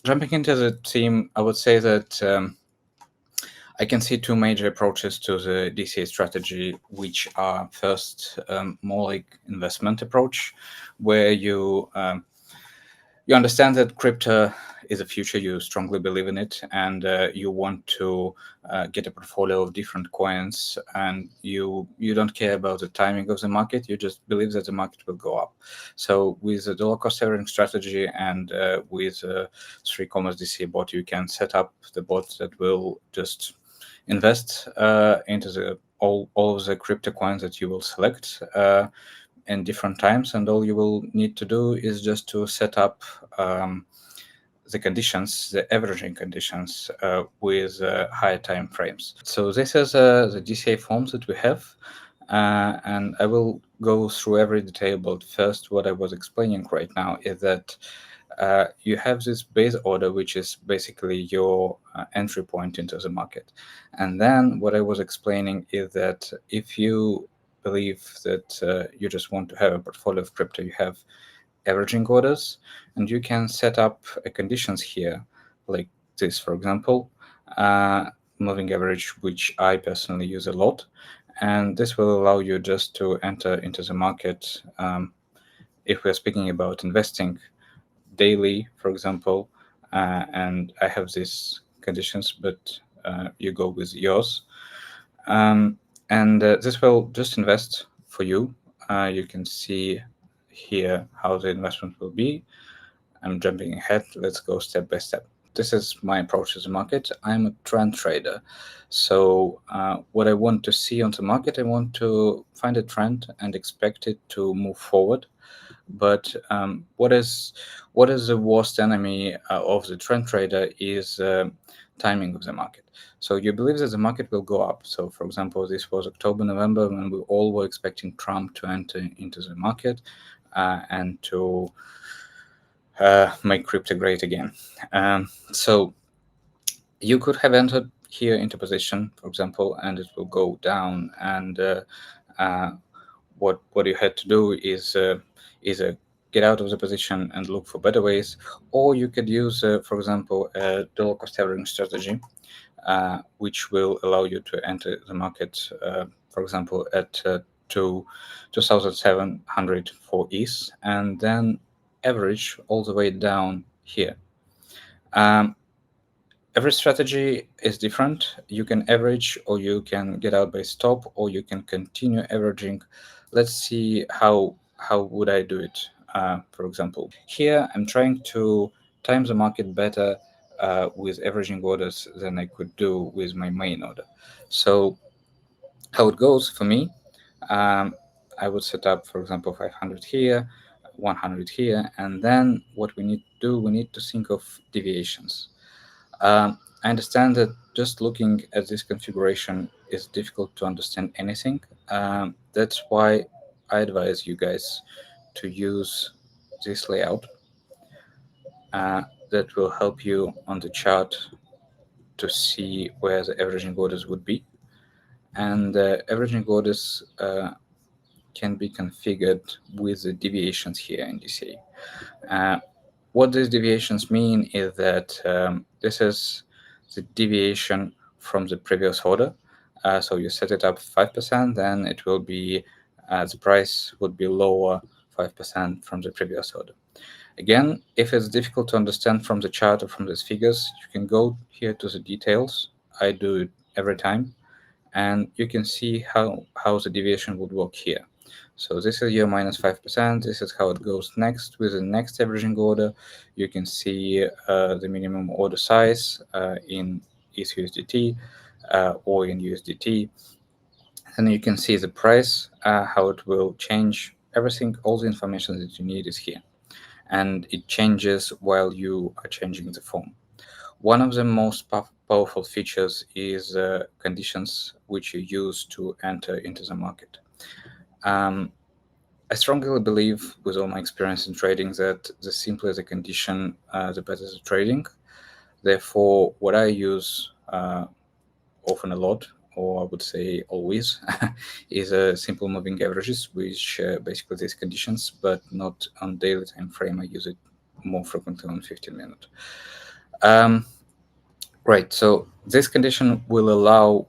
Jumping into the theme, I would say that I can see two major approaches to the DCA strategy, which are first more like investment approach, where you understand that crypto is a future, you strongly believe in it, and you want to get a portfolio of different coins, and you don't care about the timing of the market, you just believe that the market will go up. So with the dollar cost averaging strategy and with 3 commas DCA bot, you can set up the bot that will just invest into the all of the crypto coins that you will select in different times, and all you will need to do is just to set up the conditions, the averaging conditions with higher time frames. So this is the DCA forms that we have, and I will go through every detail. But first, what I was explaining right now is that you have this base order, which is basically your entry point into the market. And then what I was explaining is that if you believe that you just want to have a portfolio of crypto, you have averaging orders, and you can set up conditions here, like this, for example, moving average, which I personally use a lot. And this will allow you just to enter into the market. If we're speaking about investing daily, for example, and I have these conditions, but you go with yours. And this will just invest for you. You can see here how the investment will be. I'm jumping ahead. Let's go step by step. This is my approach to the market. I'm a trend trader. So, what I want to see on the market, I want to find a trend and expect it to move forward. But what is the worst enemy of the trend trader is timing of the market. So you believe that the market will go up. So for example, this was October, November, when we all were expecting Trump to enter into the market and to make crypto great again. So you could have entered here into position, for example, and it will go down. And uh, what you had to do is either get out of the position and look for better ways, or you could use, for example, a dollar cost averaging strategy, which will allow you to enter the market, for example, at 2,700 for ETH, and then average all the way down here. Um, every strategy is different. You can average, or you can get out by stop, or you can continue averaging. Let's see how would I do it. For example, here I'm trying to time the market better with averaging orders than I could do with my main order. So how it goes for me, um, I would set up, for example, 500 here, 100 here, and then what we need to do, we need to think of deviations. I understand that just looking at this configuration is difficult to understand anything. That's why I advise you guys to use this layout uh, that will help you on the chart to see where the averaging orders would be. And averaging orders can be configured with the deviations here in DCA. What these deviations mean is that this is the deviation from the previous order. So you set it up 5%, then it will be the price would be lower 5% from the previous order. Again, if it's difficult to understand from the chart or from these figures, you can go here to the details. I do it every time, and you can see how the deviation would work here. So this is your minus 5%. This is how it goes next with the next averaging order. You can see the minimum order size in ETH/USDT or in USDT. And you can see the price, how it will change. Everything, all the information that you need is here. And it changes while you are changing the form. One of the most powerful features is conditions which you use to enter into the market. Um, I strongly believe, with all my experience in trading, that the simpler the condition, the better the trading. Therefore, what I use often a lot, or I would say always, is a simple moving averages, which basically these conditions, but not on daily time frame. I use it more frequently on 15 minute. Um, right. So this condition will allow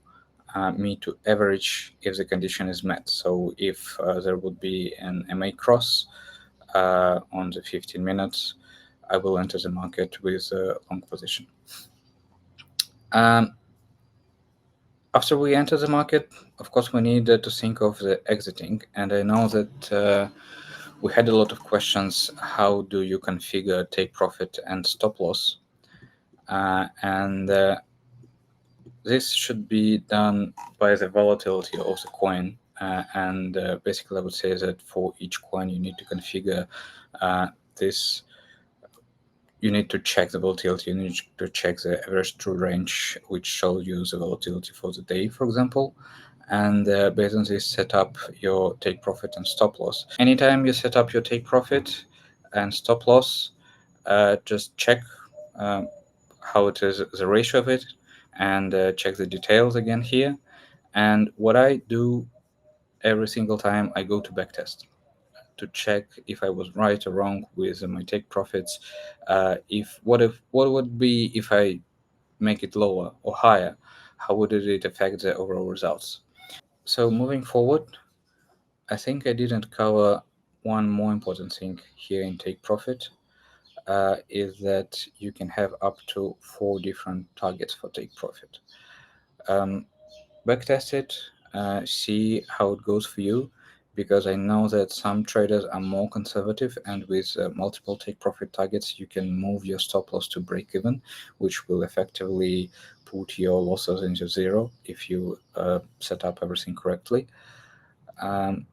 me to average if the condition is met. So if there would be an MA cross on the 15 minutes, I will enter the market with a long position. Um, After we enter the market, of course, we need to think of the exiting. And I know that we had a lot of questions. How do you configure take profit and stop loss? And this should be done by the volatility of the coin. And basically, I would say that for each coin, you need to configure this. You need to check the volatility. You need to check the average true range, which shows you the volatility for the day, for example. And based on this, set up your take profit and stop loss. Anytime you set up your take profit and stop loss, just check um, how it is, the ratio of it, and check the details again here. And what I do every single time, I go to backtest to check if I was right or wrong with my take profits. If what would be if I make it lower or higher? How would it affect the overall results? So moving forward, I think I didn't cover one more important thing here in take profit. Is that you can have up to 4 different targets for take profit. Um, Backtest it, see how it goes for you, because I know that some traders are more conservative, and with multiple take profit targets, you can move your stop loss to break even, which will effectively put your losses into zero if you set up everything correctly. Um,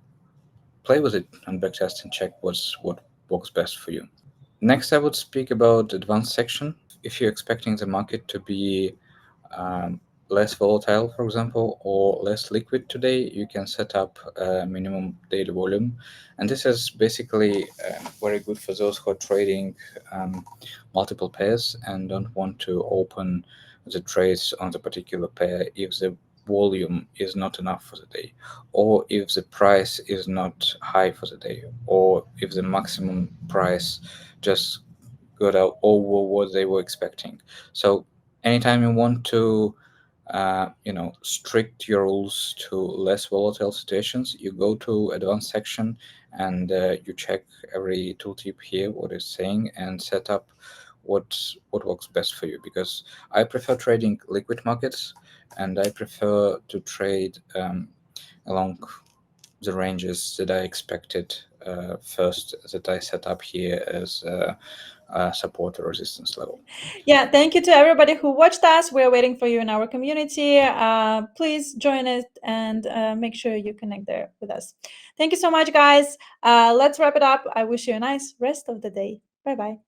Play with it and backtest and check what works best for you. Next, I would speak about advanced section. If you're expecting the market to be um, less volatile, for example, or less liquid today, you can set up a minimum daily volume. And this is basically very good for those who are trading multiple pairs and don't want to open the trades on the particular pair if the volume is not enough for the day, or if the price is not high for the day, or if the maximum price just got out over what they were expecting. So anytime you want to strict your rules to less volatile situations, you go to advanced section and you check every tooltip here what it's saying and set up what works best for you, because I prefer trading liquid markets and I prefer to trade along the ranges that I expected first, that I set up here as support or resistance level. Yeah, thank you to everybody who watched us. We're waiting for you in our community. Please join it and make sure you connect there with us. Thank you so much, guys. Let's wrap it up. I wish you a nice rest of the day. Bye bye.